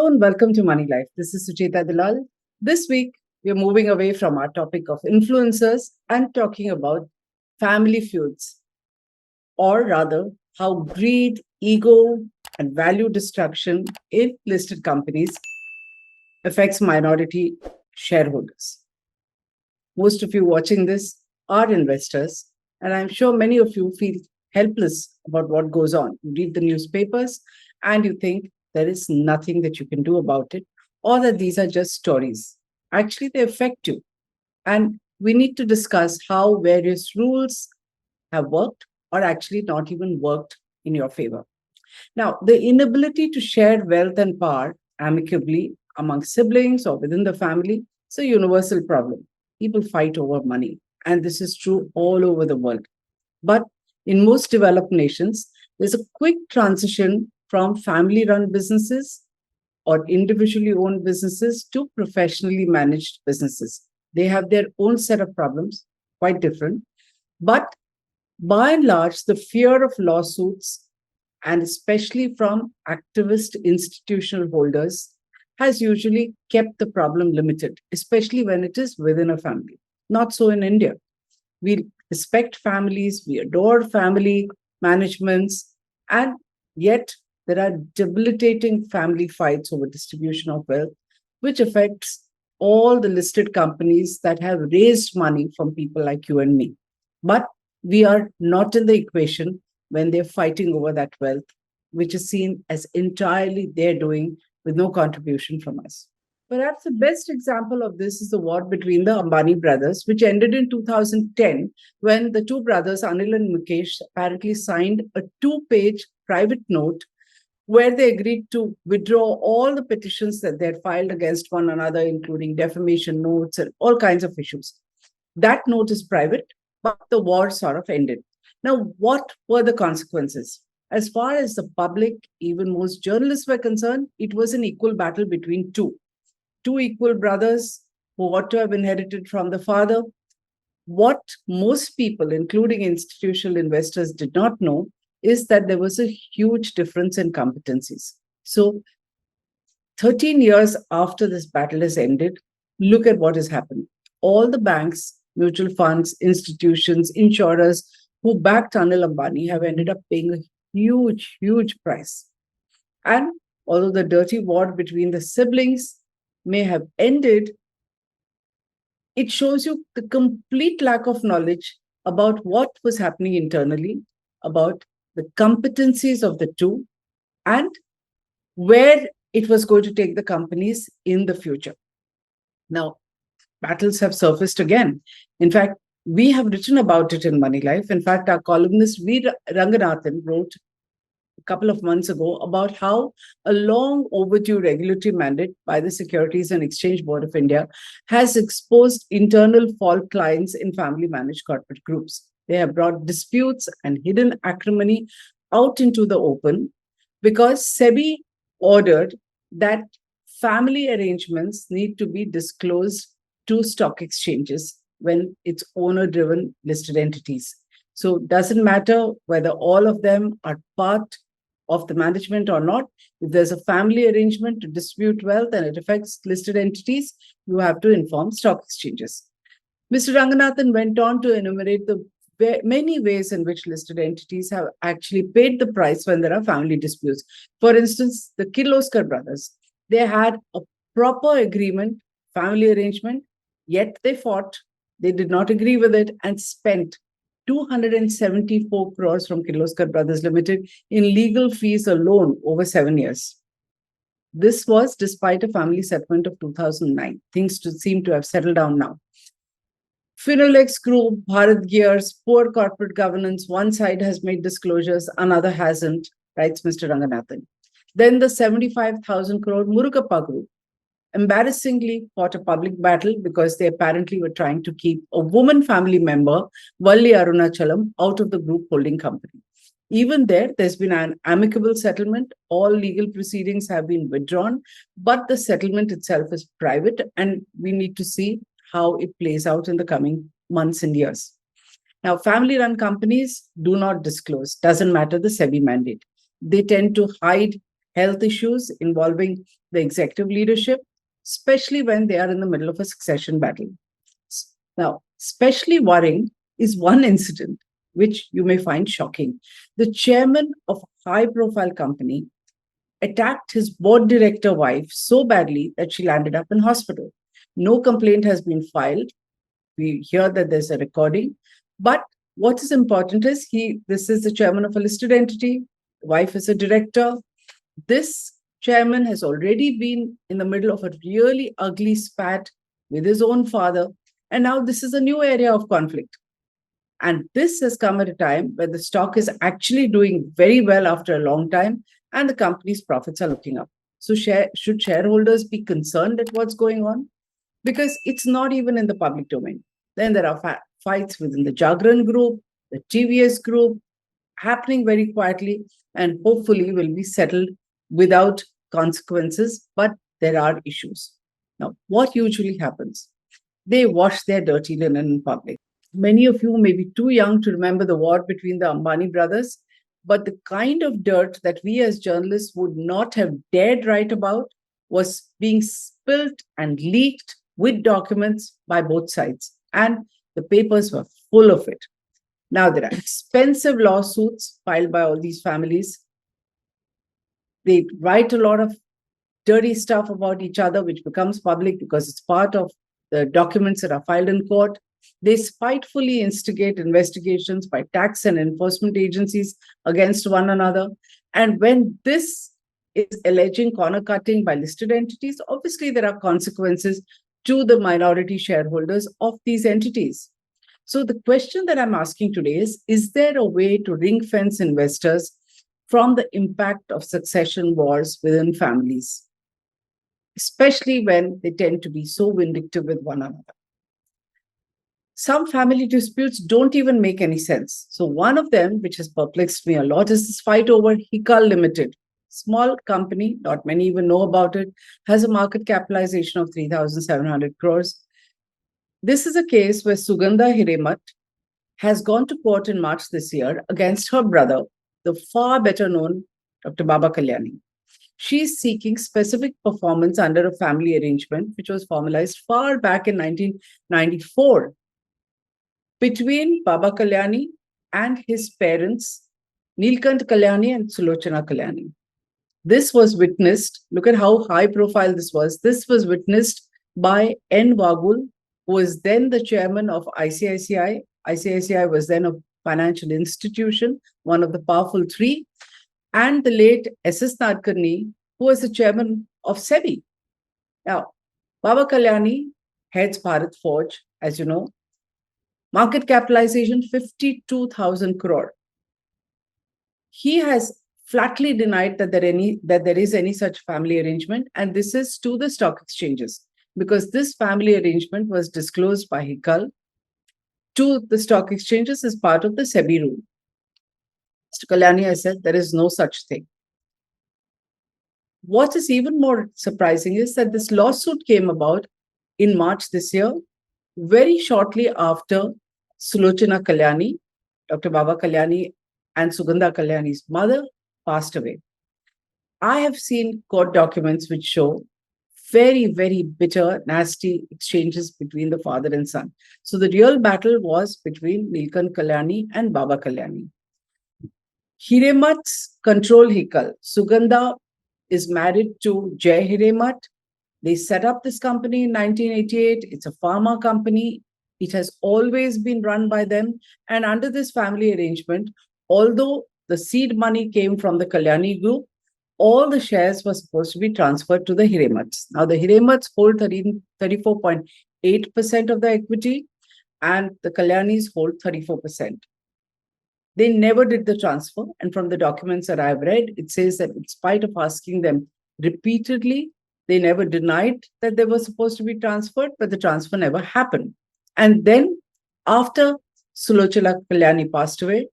Hello and welcome to Moneylife. This is Sucheta Dalal. This week, we're moving away from our topic of influencers and talking about family feuds, or rather, how greed, ego, and value destruction in listed companies affects minority shareholders. Most of you watching this are investors, and I'm sure many of you feel helpless about what goes on. You read the newspapers and you think there is nothing that you can do about it, or that these are just stories. Actually, they affect you. And we need to discuss how various rules have worked or actually not even worked in your favor. Now, the inability to share wealth and power amicably among siblings or within the family is a universal problem. People fight over money, and this is true all over the world. But in most developed nations, there's a quick transition from family run businesses or individually owned businesses to professionally managed businesses. They have their own set of problems, quite different. But by and large, the fear of lawsuits, and especially from activist institutional holders, has usually kept the problem limited, especially when it is within a family. Not so in India. We respect families, we adore family managements, and yet there are debilitating family fights over distribution of wealth, which affects all the listed companies that have raised money from people like you and me. But we are not in the equation when they're fighting over that wealth, which is seen as entirely their doing with no contribution from us. Perhaps the best example of this is the war between the Ambani brothers, which ended in 2010 when the two brothers, Anil and Mukesh, apparently signed a two-page private note where they agreed to withdraw all the petitions that they had filed against one another, including defamation notes and all kinds of issues. That note is private, but the war sort of ended. Now, what were the consequences? As far as the public, even most journalists were concerned, it was an equal battle between two equal brothers who ought to have inherited from the father. What most people, including institutional investors, did not know is that there was a huge difference in competencies. So, 13 years after this battle has ended, look at what has happened. All the banks, mutual funds, institutions, insurers who backed Anil Ambani have ended up paying a huge, huge price. And although the dirty war between the siblings may have ended, it shows you the complete lack of knowledge about what was happening internally, about the competencies of the two, and where it was going to take the companies in the future. Now, battles have surfaced again. In fact, we have written about it in Moneylife. In fact, our columnist Veer Ranganathan wrote a couple of months ago about how a long overdue regulatory mandate by the Securities and Exchange Board of India has exposed internal fault lines in family managed corporate groups. They have brought disputes and hidden acrimony out into the open because SEBI ordered that family arrangements need to be disclosed to stock exchanges when it's owner-driven listed entities. So it doesn't matter whether all of them are part of the management or not. If there's a family arrangement to distribute wealth and it affects listed entities, you have to inform stock exchanges. Mr. Ranganathan went on to enumerate the many ways in which listed entities have actually paid the price when there are family disputes. For instance, the Kirloskar brothers, they had a proper agreement, family arrangement, yet they fought. They did not agree with it and spent 274 crores from Kirloskar Brothers Limited in legal fees alone over 7 years. This was despite a family settlement of 2009. Things seem to have settled down now. Finolex Group, Bharat Gears, poor corporate governance. One side has made disclosures, another hasn't, writes Mr. Ranganathan. Then the 75,000 crore Murugappa Group embarrassingly fought a public battle because they apparently were trying to keep a woman family member, Valli Arunachalam, out of the group holding company. Even there's been an amicable settlement. All legal proceedings have been withdrawn, but the settlement itself is private, and we need to see how it plays out in the coming months and years. Now, family-run companies do not disclose. Doesn't matter the SEBI mandate. They tend to hide health issues involving the executive leadership, especially when they are in the middle of a succession battle. Now, especially worrying is one incident which you may find shocking. The chairman of a high profile company attacked his board director wife so badly that she landed up in hospital. No complaint has been filed. We hear that there's a recording. But what is important is this is the chairman of a listed entity, wife is a director. This chairman has already been in the middle of a really ugly spat with his own father. And now this is a new area of conflict. And this has come at a time where the stock is actually doing very well after a long time and the company's profits are looking up. So should shareholders be concerned at what's going on? Because it's not even in the public domain. Then there are fights within the Jagran group, the TVS group, happening very quietly and hopefully will be settled without consequences, but there are issues. Now, what usually happens? They wash their dirty linen in public. Many of you may be too young to remember the war between the Ambani brothers, but the kind of dirt that we as journalists would not have dared write about was being spilled and leaked with documents by both sides. And the papers were full of it. Now, there are expensive lawsuits filed by all these families. They write a lot of dirty stuff about each other, which becomes public because it's part of the documents that are filed in court. They spitefully instigate investigations by tax and enforcement agencies against one another. And when this is alleging corner cutting by listed entities, obviously there are consequences to the minority shareholders of these entities. So the question that I'm asking today is there a way to ring fence investors from the impact of succession wars within families, especially when they tend to be so vindictive with one another? Some family disputes don't even make any sense. So one of them, which has perplexed me a lot, is this fight over Hikal Limited. Small company, not many even know about it, has a market capitalization of 3,700 crores. This is a case where Sugandha Hiremat has gone to court in March this year against her brother, the far better known Dr. Baba Kalyani. She's seeking specific performance under a family arrangement, which was formalized far back in 1994 between Baba Kalyani and his parents, Neelkant Kalyani and Sulochana Kalyani. This was witnessed, look at how high profile this was. This was witnessed by N. Vagul, who was then the chairman of ICICI. ICICI was then a financial institution, one of the powerful three, and the late S.S. Nadkarni, who was the chairman of SEBI. Now, Baba Kalyani heads Bharat Forge, as you know. Market capitalization 52,000 crore. He has flatly denied that there is any such family arrangement, and this is to the stock exchanges because this family arrangement was disclosed by Hikal to the stock exchanges as part of the SEBI rule. Mr. Kalyani has said there is no such thing. What is even more surprising is that this lawsuit came about in March this year, very shortly after Sulochana Kalyani, Dr. Baba Kalyani, and Sugandha Kalyani's mother passed away. I have seen court documents which show very, very bitter, nasty exchanges between the father and son. So the real battle was between Neelkant Kalyani and Baba Kalyani. Hiremats control Hikal. Sugandha is married to Jay Hiremat. They set up this company in 1988. It's a pharma company. It has always been run by them. And under this family arrangement, although the seed money came from the Kalyani group, all the shares were supposed to be transferred to the Hiremats. Now, the Hiremats hold 34.8% of the equity and the Kalyanis hold 34%. They never did the transfer. And from the documents that I've read, it says that in spite of asking them repeatedly, they never denied that they were supposed to be transferred, but the transfer never happened. And then after Sulochana Kalyani passed away,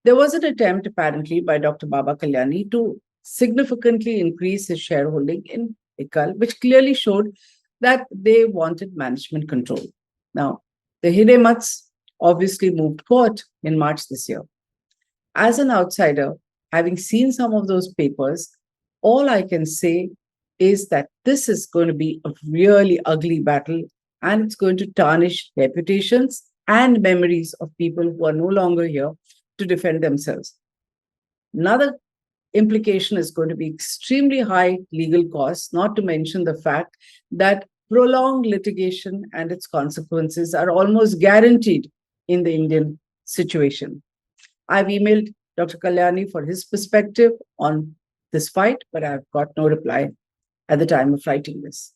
there was an attempt apparently by Dr. Baba Kalyani to significantly increase his shareholding in Hikal, which clearly showed that they wanted management control. Now, the Hiremats obviously moved court in March this year. As an outsider, having seen some of those papers, All I can say is that this is going to be a really ugly battle, and it's going to tarnish reputations and memories of people who are no longer here to defend themselves. Another implication is going to be extremely high legal costs, not to mention the fact that prolonged litigation and its consequences are almost guaranteed in the Indian situation. I've emailed Dr. Kalyani for his perspective on this fight, but I've got no reply at the time of writing this.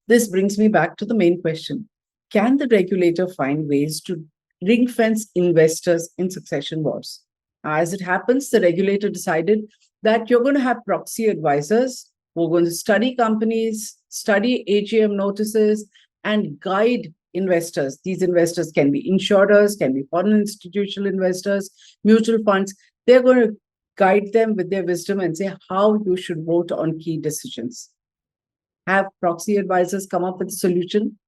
This brings me back to the main question. Can the regulator find ways to ring fence investors in succession wars? As it happens, the regulator decided that you're going to have proxy advisors who are going to study companies, study AGM notices, and guide investors. These investors can be insurers, can be foreign institutional investors, mutual funds. They're going to guide them with their wisdom and say how you should vote on key decisions. Have proxy advisors come up with a solution?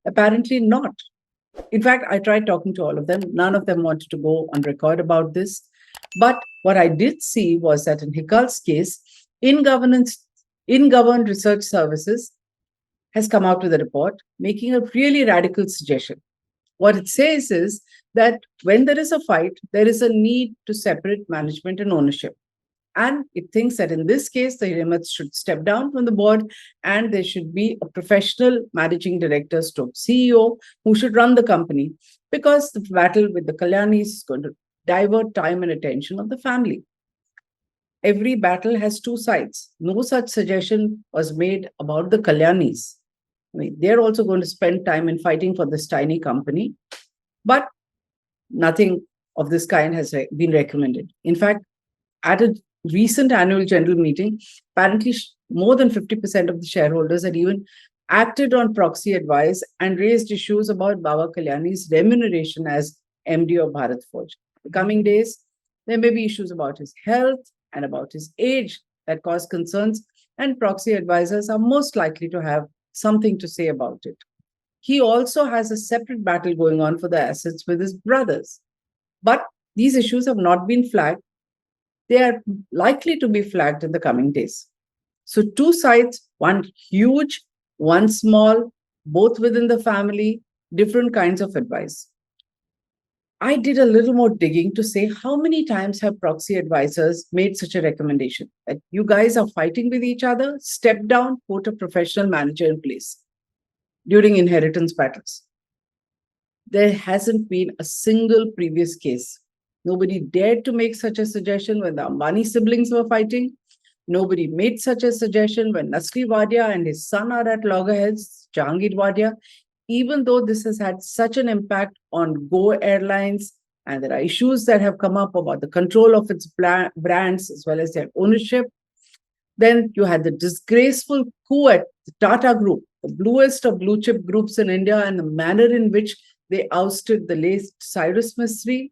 Apparently not. In fact, I tried talking to all of them. None of them wanted to go on record about this. But what I did see was that in Hikal's case, in-governed research services has come out with a report making a really radical suggestion. What it says is that when there is a fight, there is a need to separate management and ownership. And it thinks that in this case, the Hiremats should step down from the board and there should be a professional managing director stroke CEO who should run the company, because the battle with the Kalyanis is going to divert time and attention of the family. Every battle has two sides. No such suggestion was made about the Kalyanis. I mean, they're also going to spend time in fighting for this tiny company, but nothing of this kind has been recommended. In fact, at a recent annual general meeting, apparently more than 50% of the shareholders had even acted on proxy advice and raised issues about Baba Kalyani's remuneration as MD of Bharat Forge. In the coming days, there may be issues about his health and about his age that cause concerns, and proxy advisors are most likely to have something to say about it. He also has a separate battle going on for the assets with his brothers. But these issues have not been flagged. They are likely to be flagged in the coming days. So two sides, one huge, one small, both within the family, different kinds of advice. I did a little more digging to say how many times have proxy advisors made such a recommendation that you guys are fighting with each other, step down, put a professional manager in place during inheritance battles. There hasn't been a single previous case. Nobody dared to make such a suggestion when the Ambani siblings were fighting. Nobody made such a suggestion when Nasli Wadia and his son are at loggerheads, Jahangir Wadia. Even though this has had such an impact on Go Airlines, and there are issues that have come up about the control of its brands as well as their ownership. Then you had the disgraceful coup at the Tata Group, the bluest of blue chip groups in India, and the manner in which they ousted the late Cyrus Mistry.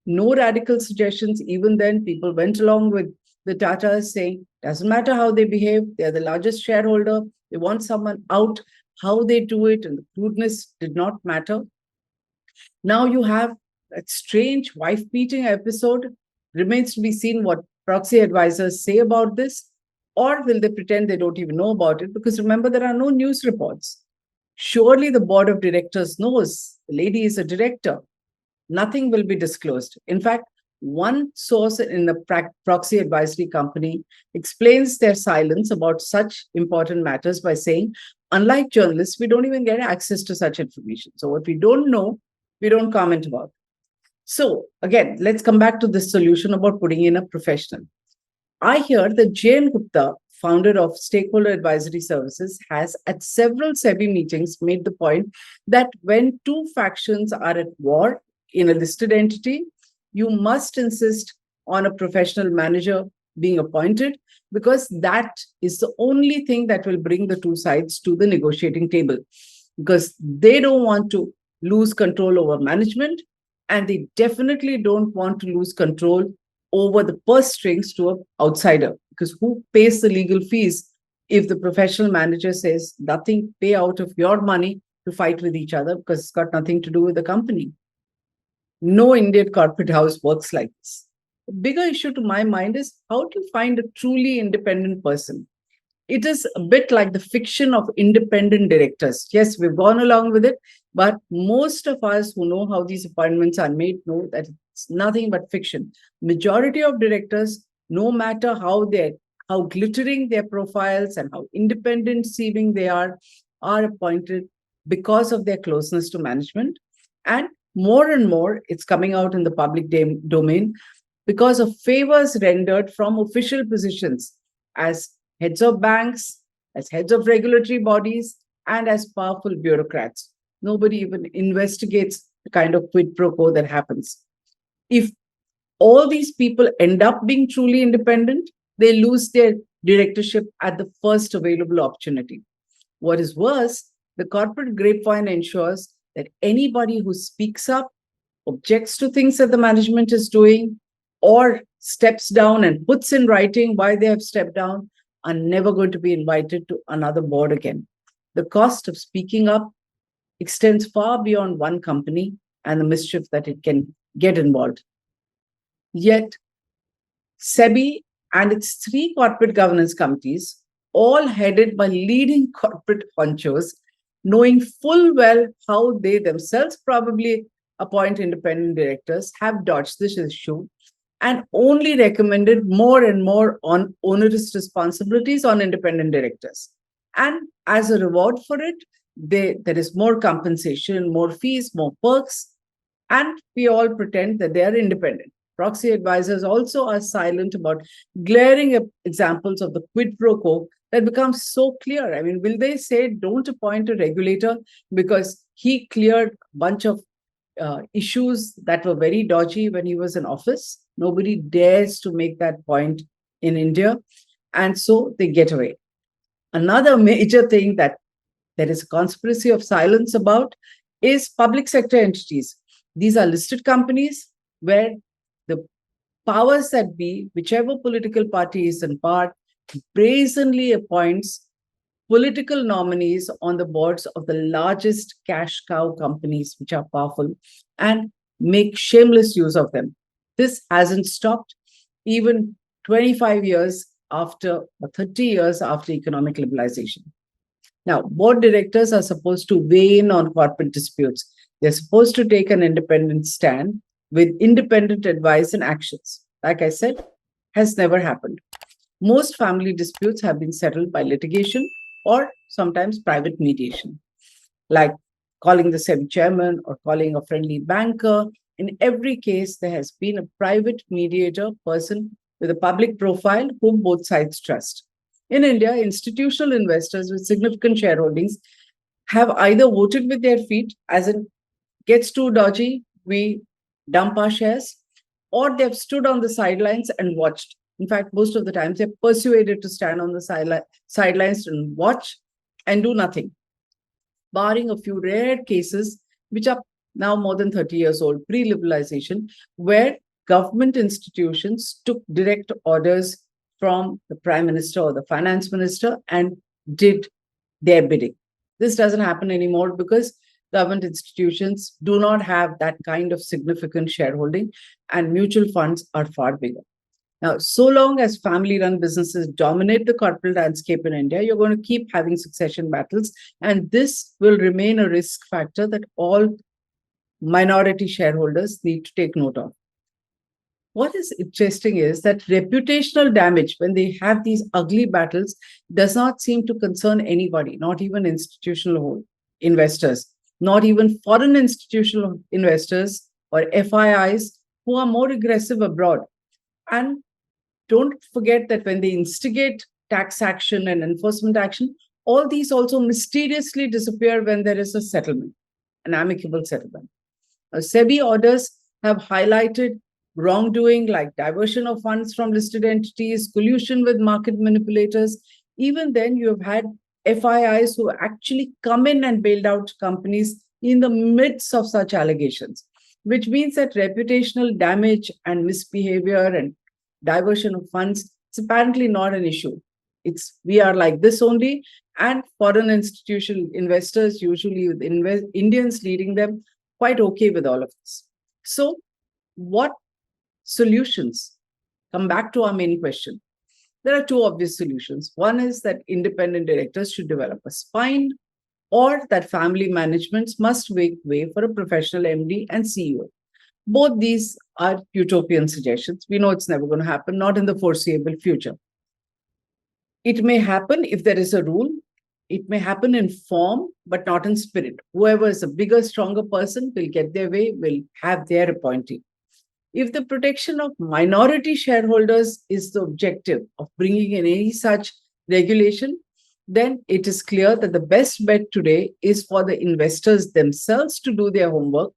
No radical suggestions. Even then, people went along with the Tatas saying, doesn't matter how they behave, they're the largest shareholder, they want someone out. How they do it and the crudeness did not matter. Now you have a strange wife-beating episode. Remains to be seen what proxy advisors say about this, or will they pretend they don't even know about it? Because remember, there are no news reports. Surely the board of directors knows the lady is a director. Nothing will be disclosed. In fact, one source in the proxy advisory company explains their silence about such important matters by saying, unlike journalists, we don't even get access to such information. So what we don't know, we don't comment about. So again, let's come back to this solution about putting in a professional. I hear that Jayan Gupta, founder of Stakeholder Advisory Services, has at several SEBI meetings made the point that when two factions are at war in a listed entity, you must insist on a professional manager being appointed, because that is the only thing that will bring the two sides to the negotiating table, because they don't want to lose control over management, and they definitely don't want to lose control over the purse strings to an outsider, because who pays the legal fees if the professional manager says nothing, pay out of your money to fight with each other, because it's got nothing to do with the company. No Indian corporate house works like this. The bigger issue to my mind is how to find a truly independent person. It is a bit like the fiction of independent directors. Yes, we've gone along with it, but most of us who know how these appointments are made know that it's nothing but fiction. Majority of directors, no matter how glittering their profiles and how independent seeming they are appointed because of their closeness to management. And more, it's coming out in the public domain because of favors rendered from official positions as heads of banks, as heads of regulatory bodies, and as powerful bureaucrats. Nobody even investigates the kind of quid pro quo that happens. If all these people end up being truly independent, they lose their directorship at the first available opportunity. What is worse, the corporate grapevine ensures that anybody who speaks up, objects to things that the management is doing, or steps down and puts in writing why they have stepped down are never going to be invited to another board again. The cost of speaking up extends far beyond one company and the mischief that it can get involved. Yet, SEBI and its three corporate governance committees, all headed by leading corporate honchos, knowing full well how they themselves probably appoint independent directors, have dodged this issue and only recommended more and more on onerous responsibilities on independent directors. And as a reward for it, there is more compensation, more fees, more perks, and we all pretend that they are independent. Proxy advisors also are silent about glaring examples of the quid pro quo that becomes so clear. I mean, will they say, don't appoint a regulator because he cleared a bunch of issues that were very dodgy when he was in office? Nobody dares to make that point in India. And so they get away. Another major thing that there is a conspiracy of silence about is public sector entities. These are listed companies where the powers that be, whichever political party is in power, brazenly appoints political nominees on the boards of the largest cash cow companies, which are powerful, and make shameless use of them. This hasn't stopped even 25 years after, or 30 years after economic liberalization. Now, board directors are supposed to weigh in on corporate disputes. They're supposed to take an independent stand with independent advice and actions. Like I said, has never happened. Most family disputes have been settled by litigation or sometimes private mediation, like calling the SEBI chairman or calling a friendly banker. In every case, there has been a private mediator person with a public profile whom both sides trust. In India, institutional investors with significant shareholdings have either voted with their feet, as in gets too dodgy, we dump our shares, or they've stood on the sidelines and watched. In fact, most of the times they're persuaded to stand on the sidelines and watch and do nothing, barring a few rare cases, which are now more than 30 years old, pre-liberalization, where government institutions took direct orders from the prime minister or the finance minister and did their bidding. This doesn't happen anymore because government institutions do not have that kind of significant shareholding, and mutual funds are far bigger. Now, so long as family run businesses dominate the corporate landscape in India, you're going to keep having succession battles, and this will remain a risk factor that all minority shareholders need to take note of. What is interesting is that reputational damage, when they have these ugly battles, does not seem to concern anybody, not even institutional investors, not even foreign institutional investors or FIIs who are more aggressive abroad. And don't forget that when they instigate tax action and enforcement action, all these also mysteriously disappear when there is a settlement, an amicable settlement. SEBI orders have highlighted wrongdoing like diversion of funds from listed entities, collusion with market manipulators. Even then, you have had FIIs who actually come in and bailed out companies in the midst of such allegations, which means that reputational damage and misbehavior and diversion of funds, it's apparently not an issue. We are like this only, and foreign institutional investors, usually with Indians leading them, quite okay with all of this. So, what solutions come back to our main question. There are two obvious solutions. One is that independent directors should develop a spine, or that family managements must make way for a professional MD and CEO. Both these are utopian suggestions. We know it's never going to happen, not in the foreseeable future. It may happen if there is a rule. It may happen in form, but not in spirit. Whoever is a bigger, stronger person will get their way, will have their appointee. If the protection of minority shareholders is the objective of bringing in any such regulation, then it is clear that the best bet today is for the investors themselves to do their homework,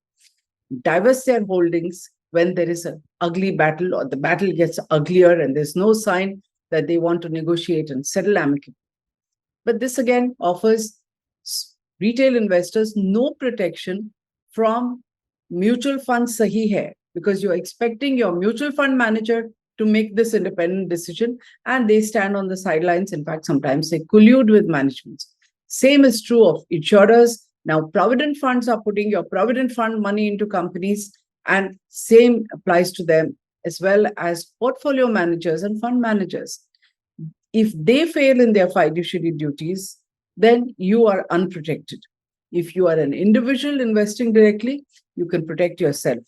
divest their holdings when there is an ugly battle or the battle gets uglier and there's no sign that they want to negotiate and settle amicably. But this again offers retail investors no protection from mutual fund sahi hai, because you're expecting your mutual fund manager to make this independent decision and they stand on the sidelines. In fact, sometimes they collude with management. Same is true of insurers. Now, provident funds are putting your provident fund money into companies, and same applies to them, as well as portfolio managers and fund managers. If they fail in their fiduciary duties, then you are unprotected. If you are an individual investing directly, you can protect yourself.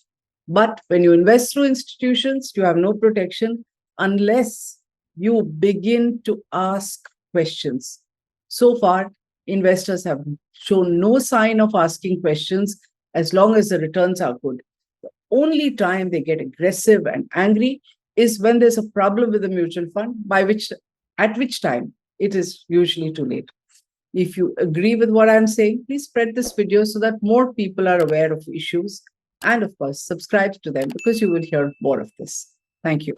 But when you invest through institutions, you have no protection unless you begin to ask questions. So far, investors have shown no sign of asking questions as long as the returns are good. The only time they get aggressive and angry is when there's a problem with the mutual fund, at which time it is usually too late. If you agree with what I'm saying, please spread this video so that more people are aware of issues. And of course, subscribe to them because you will hear more of this. Thank you.